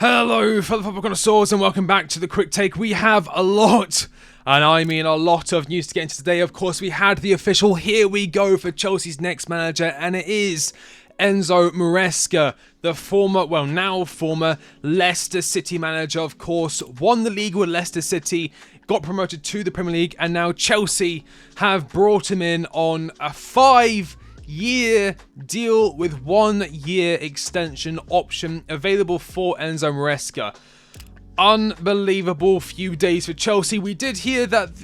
Hello, fellow football connoisseurs, and welcome back to the Quick Take. We have a lot, and I mean a lot of news to get into today. Of course, we had the official here we go for Chelsea's next manager, and it is Enzo Maresca, the now former Leicester City manager, of course, won the league with Leicester City, got promoted to the Premier League, and now Chelsea have brought him in on a 5-year deal with 1-year extension option available for Enzo Maresca. Unbelievable few days for Chelsea. We did hear that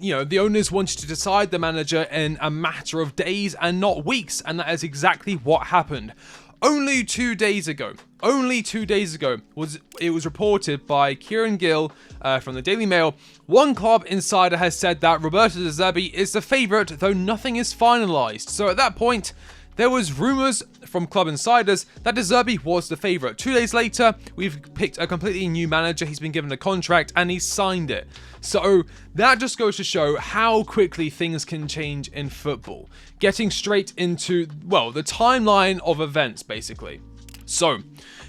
the owners wanted to decide the manager in a matter of days and not weeks, and that is exactly what happened. Only 2 days ago, it was reported by Kieran Gill from the Daily Mail. One club insider has said that Roberto De Zerbi is the favourite, though nothing is finalised. So at that point, there was rumours from club insiders that De Zerbi was the favourite. 2 days later, we've picked a completely new manager. He's been given a contract and he's signed it. So that just goes to show how quickly things can change in football. Getting straight into, the timeline of events, basically. So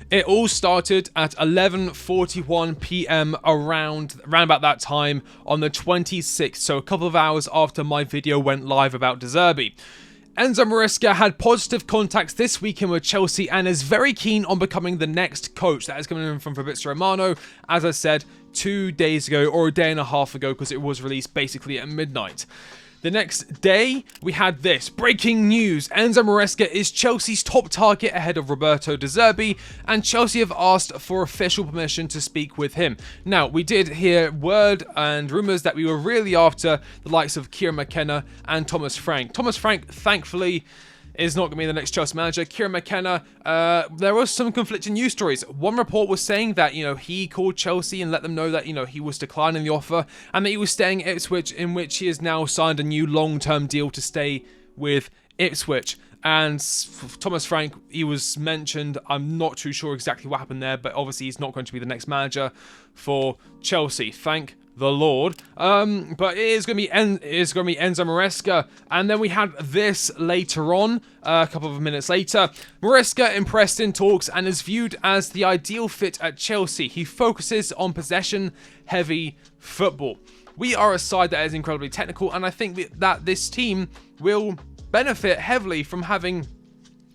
it all started at 11:41 p.m. around about that time on the 26th, so a couple of hours after my video went live about De Zerbi. Enzo Maresca had positive contacts this weekend with Chelsea and is very keen on becoming the next coach. That is coming in from Fabrizio Romano, as I said, 2 days ago, or a day and a half ago, because it was released basically at midnight. The next day, we had this. Breaking news. Enzo Maresca is Chelsea's top target ahead of Roberto De Zerbi, and Chelsea have asked for official permission to speak with him. Now, we did hear word and rumours that we were really after the likes of Kieran McKenna and Thomas Frank. Thomas Frank, thankfully, is not going to be the next Chelsea manager. Kieran McKenna, there was some conflicting news stories. One report was saying that, he called Chelsea and let them know that, he was declining the offer and that he was staying at Ipswich, in which he has now signed a new long-term deal to stay with Ipswich. And Thomas Frank, he was mentioned. I'm not too sure exactly what happened there, but obviously he's not going to be the next manager for Chelsea. Thank the Lord. But it is going to be Enzo Maresca. And then we had this later on, a couple of minutes later. Maresca impressed in talks and is viewed as the ideal fit at Chelsea. He focuses on possession-heavy football. We are a side that is incredibly technical, and I think that this team will benefit heavily from having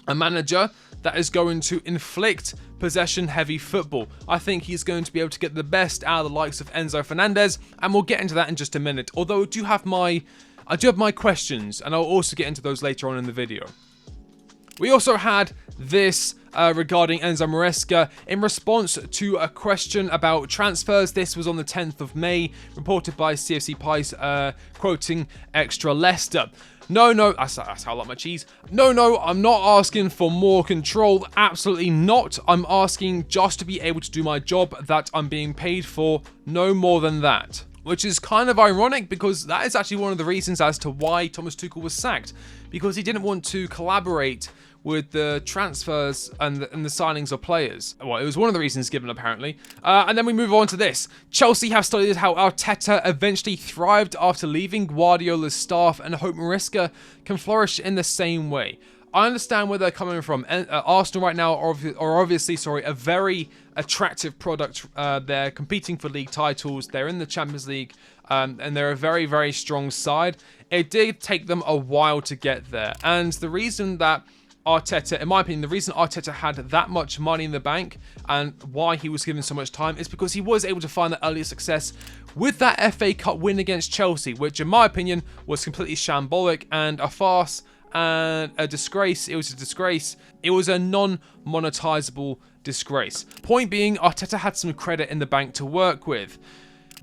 a manager that is going to inflict possession-heavy football. I think he's going to be able to get the best out of the likes of Enzo Fernandez, and we'll get into that in just a minute. Although I do have my questions, and I'll also get into those later on in the video. We also had this regarding Enzo Maresca in response to a question about transfers. This was on the 10th of May, reported by CFC Pies, quoting Extra Leicester. No, that's how I like my cheese. No, I'm not asking for more control. Absolutely not. I'm asking just to be able to do my job that I'm being paid for. No more than that. Which is kind of ironic, because that is actually one of the reasons as to why Thomas Tuchel was sacked. Because he didn't want to collaborate with the transfers and the signings of players. Well, it was one of the reasons given, apparently. And then we move on to this. Chelsea have studied how Arteta eventually thrived after leaving Guardiola's staff and hope Maresca can flourish in the same way. I understand where they're coming from. Arsenal right now are obviously a very attractive product. They're competing for league titles. They're in the Champions League. And they're a very, very strong side. It did take them a while to get there. And the reason that Arteta, in my opinion, the reason Arteta had that much money in the bank and why he was given so much time is because he was able to find that earlier success with that FA Cup win against Chelsea, which in my opinion was completely shambolic and a farce and a disgrace. It was a disgrace. It was a non-monetizable disgrace. Point being, Arteta had some credit in the bank to work with.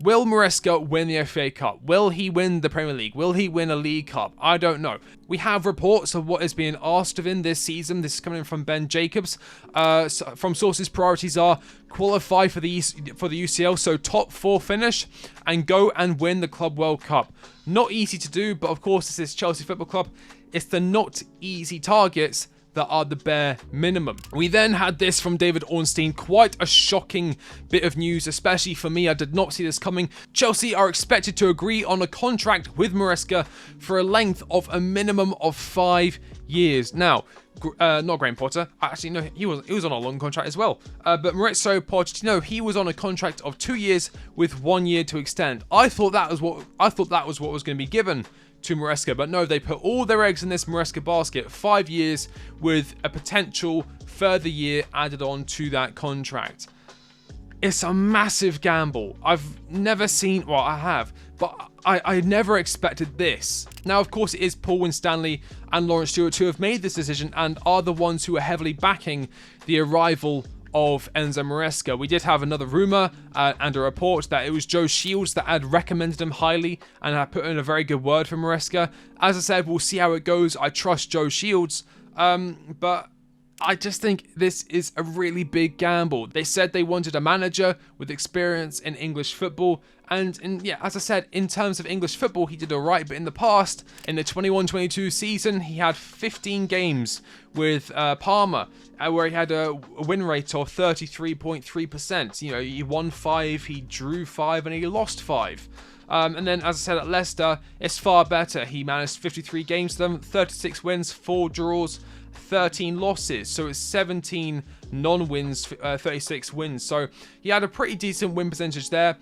Will Maresca win the FA Cup? Will he win the Premier League? Will he win a League Cup? I don't know. We have reports of what is being asked of him this season. This is coming from Ben Jacobs. From sources, priorities are qualify for the UCL, so top 4 finish, and go and win the Club World Cup. Not easy to do, but of course this is Chelsea Football Club. It's the not easy targets that are the bare minimum. We then had this from David Ornstein, quite a shocking bit of news, especially for me. I did not see this coming. Chelsea are expected to agree on a contract with Maresca for a length of a minimum of 5 years. Now, not Graham Potter. Actually, no, he was on a long contract as well. But Maurizio Pochettino, he was on a contract of 2 years with 1 year to extend. I thought that was what was going to be given to Maresca, but no, they put all their eggs in this Maresca basket. 5 years with a potential further year added on to that contract. It's a massive gamble. I've never seen, well, I have, but I never expected this. Now, of course, it is Paul Winstanley and Lawrence Stewart who have made this decision and are the ones who are heavily backing the arrival of Enzo Maresca. We did have another rumour and a report that it was Joe Shields that had recommended him highly and had put in a very good word for Maresca. As I said, we'll see how it goes. I trust Joe Shields, but I just think this is a really big gamble. They said they wanted a manager with experience in English football. And yeah, as I said, in terms of English football, he did alright. But in the past, in the 21-22 season, he had 15 games with Parma, where he had a win rate of 33.3%. You know, he won 5, he drew 5, and he lost 5. And then, as I said, at Leicester, it's far better. He managed 53 games to them, 36 wins, 4 draws, 13 losses. So it's 17 non-wins, 36 wins. So he had a pretty decent win percentage there.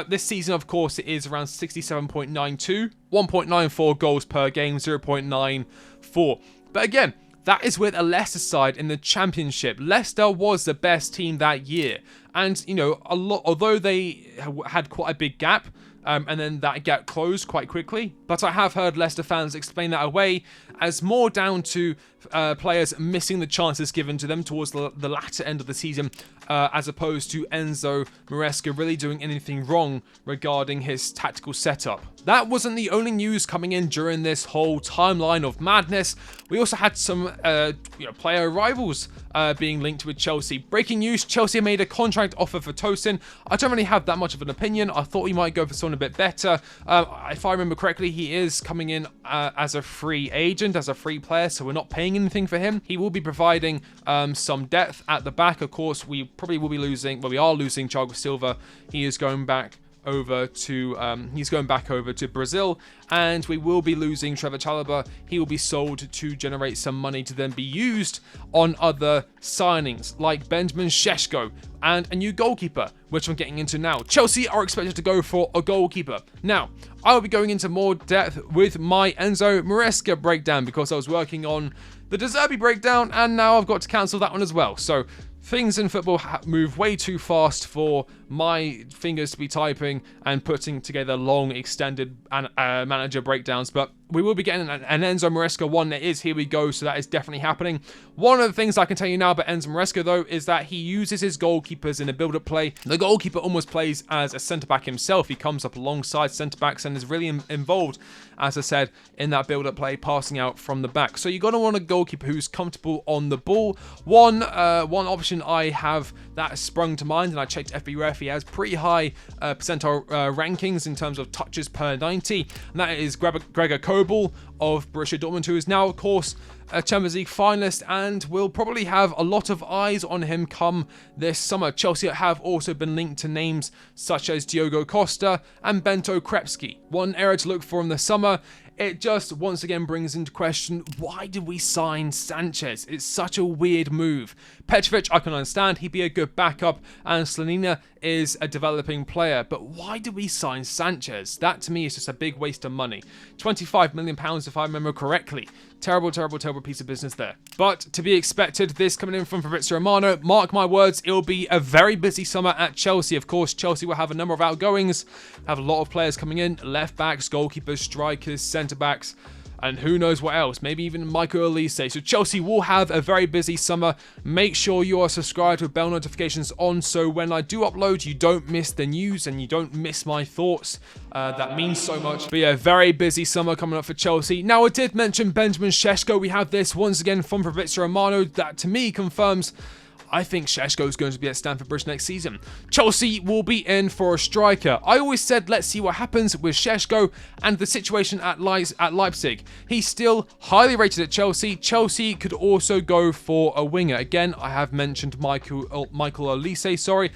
This season, of course, it is around 67.92, 1.94 goals per game, 0.94. But again, that is with a Leicester side in the Championship. Leicester was the best team that year. And, you know, although they had quite a big gap, and then that gap closed quite quickly. But I have heard Leicester fans explain that away as more down to players missing the chances given to them towards the latter end of the season, as opposed to Enzo Maresca really doing anything wrong regarding his tactical setup. That wasn't the only news coming in during this whole timeline of madness. We also had some player arrivals being linked with Chelsea. Breaking news, Chelsea made a contract offer for Tosin. I don't really have that much of an opinion. I thought he might go for someone a bit better. If I remember correctly, he is coming in as a free agent, as a free player, so we're not paying anything for him. He will be providing some depth at the back. Of course, we probably will be losing, well, we are losing Thiago Silva. He is going back over to Brazil, and we will be losing Trevor Chalobah. He will be sold to generate some money to then be used on other signings like Benjamin Sesko and a new goalkeeper, which I'm getting into now. Chelsea are expected to go for a goalkeeper. Now, I will be going into more depth with my Enzo Maresca breakdown because I was working on the De Zerbi breakdown and now I've got to cancel that one as well. So things in football move way too fast for my fingers to be typing and putting together long, extended manager breakdowns. But we will be getting an Enzo Maresca one. It is Here We Go, so that is definitely happening. One of the things I can tell you now about Enzo Maresca, though, is that he uses his goalkeepers in a build-up play. The goalkeeper almost plays as a centre-back himself. He comes up alongside centre-backs and is really involved, as I said, in that build-up play, passing out from the back. So you're going to want a goalkeeper who's comfortable on the ball. One option I have that sprung to mind, and I checked FBref, he has pretty high percentile rankings in terms of touches per 90, and that is Gregor Kobel of Borussia Dortmund, who is now, of course, a Champions League finalist and will probably have a lot of eyes on him come this summer. Chelsea have also been linked to names such as Diogo Costa and Bento Krepski. One area to look for in the summer. It just once again brings into question, why did we sign Sanchez? It's such a weird move. Petrovic, I can understand, he'd be a good backup, and Slanina is a developing player, but why did we sign Sanchez? That to me is just a big waste of money. £25 million if I remember correctly. Terrible, terrible, terrible piece of business there. But to be expected, this coming in from Fabrizio Romano, mark my words, it will be a very busy summer at Chelsea. Of course, Chelsea will have a number of outgoings, have a lot of players coming in, left backs, goalkeepers, strikers, centre backs, and who knows what else, maybe even Michael Elise. So Chelsea will have a very busy summer. Make sure you are subscribed with bell notifications on, so when I do upload, you don't miss the news and you don't miss my thoughts. That means so much. But yeah, very busy summer coming up for Chelsea. Now, I did mention Benjamin Sesko. We have this once again from Fabrizio Romano that to me confirms I think Sesko is going to be at Stamford Bridge next season. Chelsea will be in for a striker. I always said let's see what happens with Sesko and the situation at Leipzig. He's still highly rated at Chelsea. Chelsea could also go for a winger. Again, I have mentioned Michael Olise, sorry.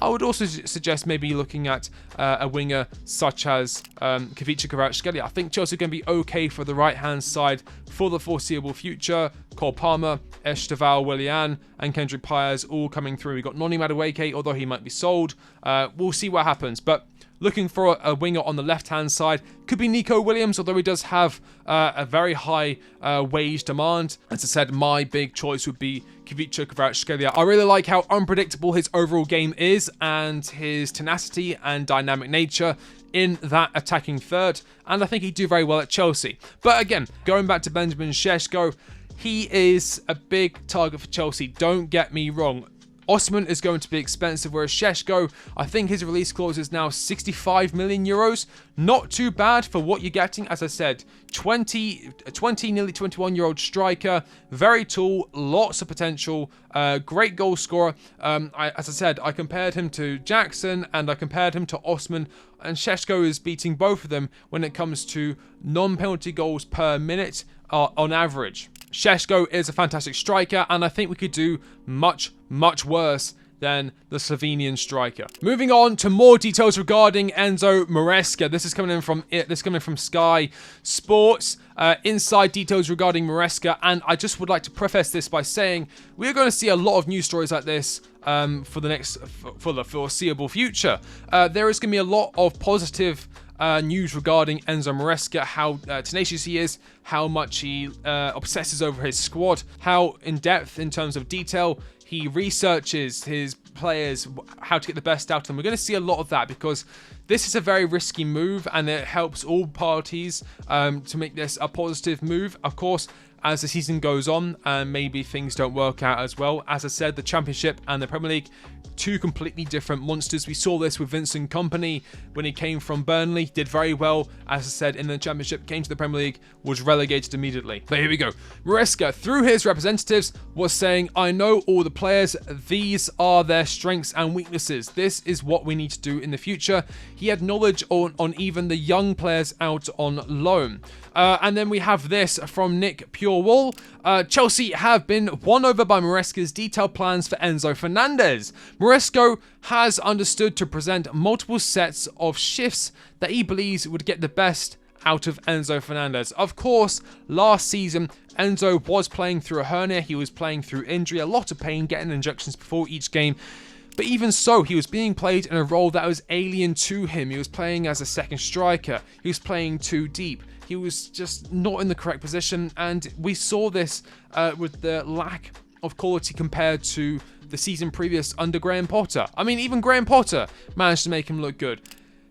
I would also suggest maybe looking at a winger such as Kavica Kvaratskhelia. I think Chelsea are going to be okay for the right-hand side for the foreseeable future. Cole Palmer, Esteval Willian, and Kendrick Paez all coming through. We've got Noni Madueke, although he might be sold. We'll see what happens. But looking for a winger on the left-hand side could be Nico Williams, although he does have a very high wage demand. As I said, my big choice would be Kavica Kvaratskhelia. I really like how unpredictable his overall game is and his tenacity and dynamic nature in that attacking third, and I think he'd do very well at Chelsea. But again, going back to Benjamin Sesko, he is a big target for Chelsea. Don't get me wrong. Osman is going to be expensive, whereas Sesko, I think his release clause is now 65 million euros. Not too bad for what you're getting. As I said, 20, nearly 21-year-old striker, very tall, lots of potential, great goal scorer. As I said, I compared him to Jackson and I compared him to Osman, and Sesko is beating both of them when it comes to non-penalty goals per minute on average. Sesko is a fantastic striker, and I think we could do much, much worse than the Slovenian striker. Moving on to more details regarding Enzo Maresca. This is coming in from Sky Sports. Inside details regarding Maresca, and I just would like to preface this by saying we are going to see a lot of news stories like this for the foreseeable future. There is going to be a lot of positive news regarding Enzo Maresca, how tenacious he is, how much he obsesses over his squad, how in depth in terms of detail he researches his players, how to get the best out of them. We're going to see a lot of that because this is a very risky move and it helps all parties to make this a positive move. Of course, as the season goes on and maybe things don't work out as well. As I said, the Championship and the Premier League, two completely different monsters. We saw this with Vincent Kompany when he came from Burnley. Did very well, as I said, in the Championship, came to the Premier League, was relegated immediately. But here we go. Maresca, through his representatives, was saying, I know all the players. These are their strengths and weaknesses. This is what we need to do in the future. He had knowledge on even the young players out on loan. And then we have this from Nick Purewall. Chelsea have been won over by Maresca's detailed plans for Enzo Fernandez. Maresca has understood to present multiple sets of shifts that he believes would get the best out of Enzo Fernandez. Of course, last season, Enzo was playing through a hernia. He was playing through injury, a lot of pain, getting injections before each game. But even so, he was being played in a role that was alien to him. He was playing as a second striker. He was playing too deep. He was just not in the correct position. And we saw this with the lack of quality compared to the season previous under Graham Potter. I mean, even Graham Potter managed to make him look good.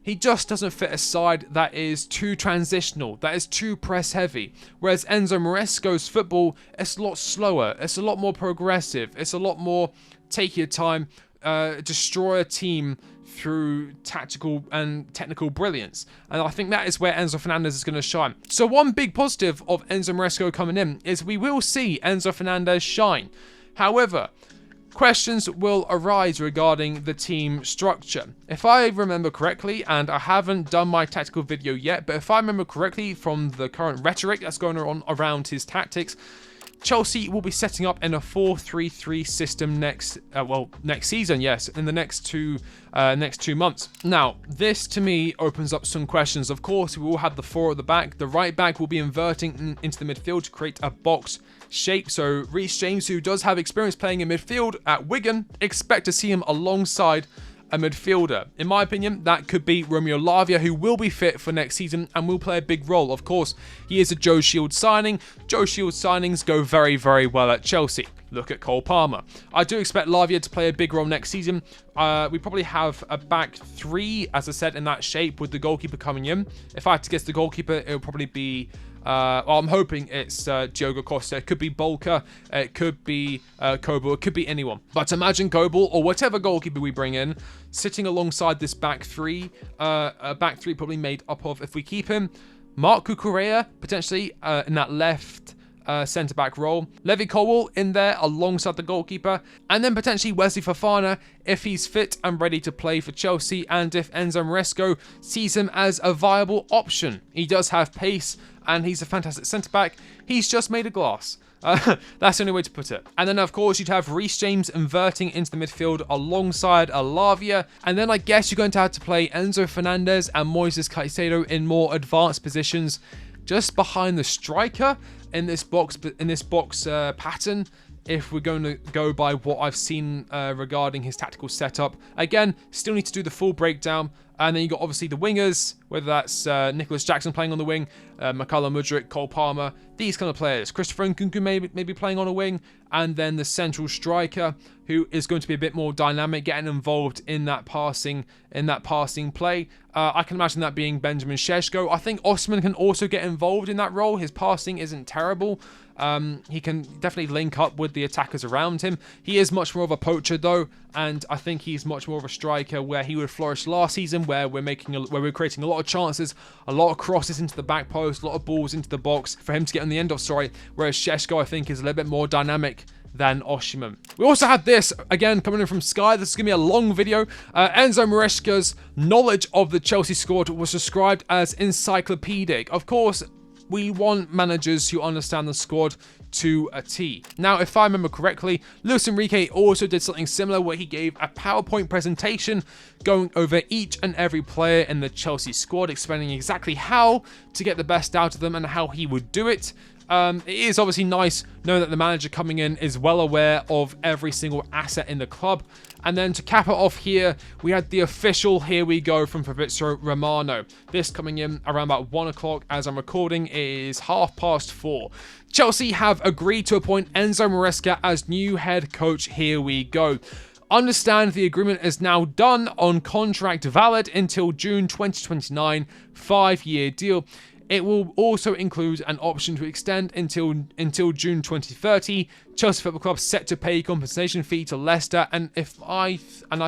He just doesn't fit a side that is too transitional, that is too press heavy. Whereas Enzo Maresca's football, it's a lot slower. It's a lot more progressive. It's a lot more take your time, destroy a team through tactical and technical brilliance. And I think that is where Enzo Fernandez is going to shine. So one big positive of Enzo Maresca coming in is we will see Enzo Fernandez shine. However, questions will arise regarding the team structure. If I remember correctly, and I haven't done my tactical video yet, but if I remember correctly from the current rhetoric that's going on around his tactics, Chelsea will be setting up in a 4-3-3 system next season, yes, in the next two months. Now, this to me opens up some questions. Of course, we will have the four at the back. The right back will be inverting into the midfield to create a box shape. So Reece James, who does have experience playing in midfield at Wigan, expect to see him alongside a midfielder. In my opinion, that could be Romeo Lavia, who will be fit for next season and will play a big role. Of course, he is a Joe Shield signing. Joe Shield signings go very, very well at Chelsea. Look at Cole Palmer. I do expect Lavia to play a big role next season. We probably have a back three, as I said, in that shape with the goalkeeper coming in. If I had to guess the goalkeeper, it would probably be I'm hoping it's Diogo Costa. It could be Bolka, it could be Kobel, it could be anyone. But imagine Kobel or whatever goalkeeper we bring in sitting alongside this back three. A back three probably made up of, if we keep him, Marc Cucurella potentially in that left centre-back role. Levi Colwill in there alongside the goalkeeper, and then potentially Wesley Fofana if he's fit and ready to play for Chelsea, and if Enzo Maresca sees him as a viable option. He does have pace, and he's a fantastic centre-back. He's just made of glass. That's the only way to put it. And then, of course, you'd have Reece James inverting into the midfield alongside Alavia. And then I guess you're going to have to play Enzo Fernandez and Moises Caicedo in more advanced positions, just behind the striker in this box pattern. If we're going to go by what I've seen regarding his tactical setup. Again, still need to do the full breakdown. And then you got obviously the wingers, whether that's Nicholas Jackson playing on the wing, Mykhailo Mudryk, Cole Palmer, these kind of players. Christopher Nkunku maybe playing on a wing, and then the central striker, who is going to be a bit more dynamic, getting involved in that passing play. I can imagine that being Benjamin Sesko. I think Osman can also get involved in that role. His passing isn't terrible. He can definitely link up with the attackers around him. He is much more of a poacher though, and I think he's much more of a striker where he would flourish last season, where we're creating a lot of chances, a lot of crosses into the back post, a lot of balls into the box for him to get on the end of. Whereas Sesko, I think, is a little bit more dynamic than Osimhen. We also had this, again, coming in from Sky. This is going to be a long video. Enzo Maresca's knowledge of the Chelsea squad was described as encyclopedic. Of course, we want managers who understand the squad to a T. Now, if I remember correctly, Luis Enrique also did something similar where he gave a PowerPoint presentation going over each and every player in the Chelsea squad, explaining exactly how to get the best out of them and how he would do it. It is obviously nice knowing that the manager coming in is well aware of every single asset in the club. And then to cap it off here, we had the official here we go from Fabrizio Romano. This coming in around about 1 o'clock as I'm recording. It is 4:30. Chelsea have agreed to appoint Enzo Maresca as new head coach. Here we go. Understand the agreement is now done on contract valid until June 2029, 5-year deal. It will also include an option to extend until June 2030. Chelsea Football Club set to pay compensation fee to Leicester, and I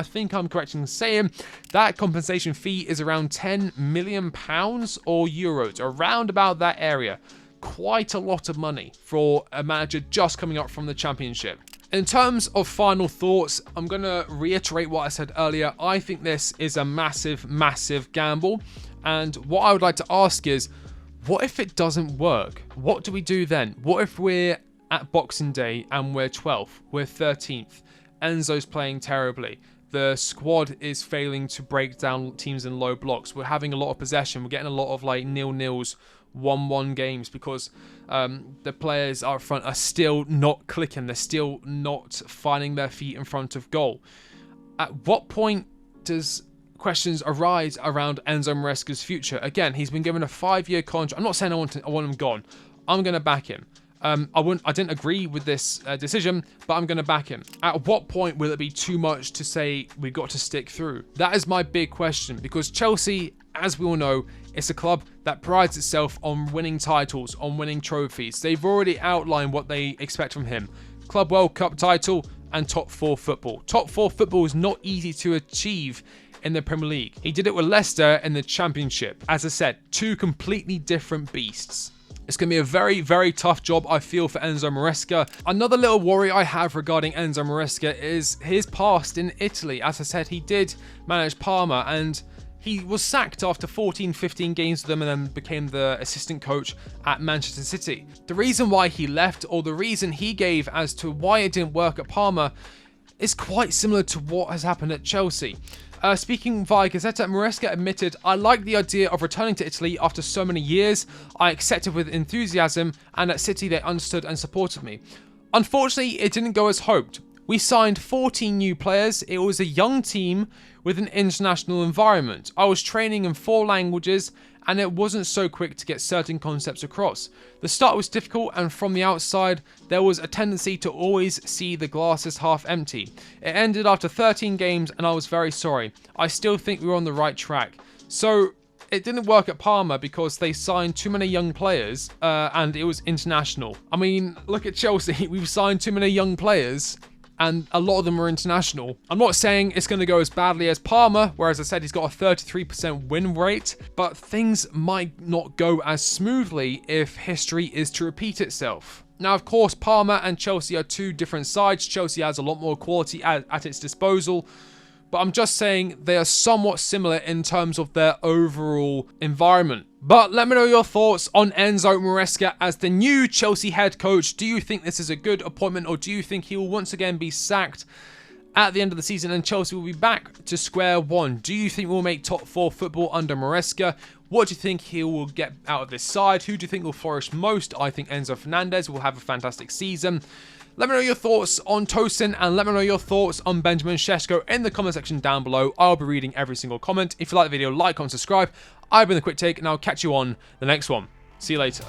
think I'm correct in saying that compensation fee is around £10 million or euros, around about that area. Quite a lot of money for a manager just coming up from the Championship. In terms of final thoughts, I'm going to reiterate what I said earlier. I think this is a massive, massive gamble, and what I would like to ask is, what if it doesn't work? What do we do then? What if we're at Boxing Day and we're 12th, we're 13th, Enzo's playing terribly, the squad is failing to break down teams in low blocks, we're having a lot of possession, we're getting a lot of like 0-0s, 1-1 games because the players up front are still not clicking, they're still not finding their feet in front of goal. At what point does questions arise around Enzo Maresca's future? Again, he's been given a 5-year contract. I'm not saying I want him gone. I'm going to back him. I didn't agree with this decision, but I'm going to back him. At what point will it be too much to say we've got to stick through? That is my big question, because Chelsea, as we all know, it's a club that prides itself on winning titles, on winning trophies. They've already outlined what they expect from him. Club World Cup title and top 4 football. Top 4 football is not easy to achieve in the Premier League. He did it with Leicester in the Championship. As I said, 2 completely different beasts. It's going to be a very, very tough job, I feel, for Enzo Maresca. Another little worry I have regarding Enzo Maresca is his past in Italy. As I said, he did manage Parma, and he was sacked after 14-15 games with them and then became the assistant coach at Manchester City. The reason why he left, or the reason he gave as to why it didn't work at Parma, is quite similar to what has happened at Chelsea. Speaking via Gazzetta, Maresca admitted, "I like the idea of returning to Italy after so many years. I accepted with enthusiasm, and at City they understood and supported me. Unfortunately, it didn't go as hoped. We signed 14 new players. It was a young team with an international environment. I was training in 4 languages, and it wasn't so quick to get certain concepts across. The start was difficult, and from the outside, there was a tendency to always see the glass as half empty. It ended after 13 games, and I was very sorry. I still think we were on the right track." So it didn't work at Parma because they signed too many young players, and it was international. I mean, look at Chelsea. We've signed too many young players, and a lot of them are international. I'm not saying it's going to go as badly as Parma, where, as I said, he's got a 33% win rate, but things might not go as smoothly if history is to repeat itself. Now, of course, Parma and Chelsea are two different sides. Chelsea has a lot more quality at its disposal. But I'm just saying they are somewhat similar in terms of their overall environment. But let me know your thoughts on Enzo Maresca as the new Chelsea head coach. Do you think this is a good appointment, or do you think he will once again be sacked at the end of the season and Chelsea will be back to square one? Do you think we'll make top 4 football under Maresca? What do you think he will get out of this side? Who do you think will flourish most? I think Enzo Fernandez will have a fantastic season. Let me know your thoughts on Tosin, and let me know your thoughts on Benjamin Sesko in the comment section down below. I'll be reading every single comment. If you like the video, like, comment, subscribe. I've been The Quick Take, and I'll catch you on the next one. See you later.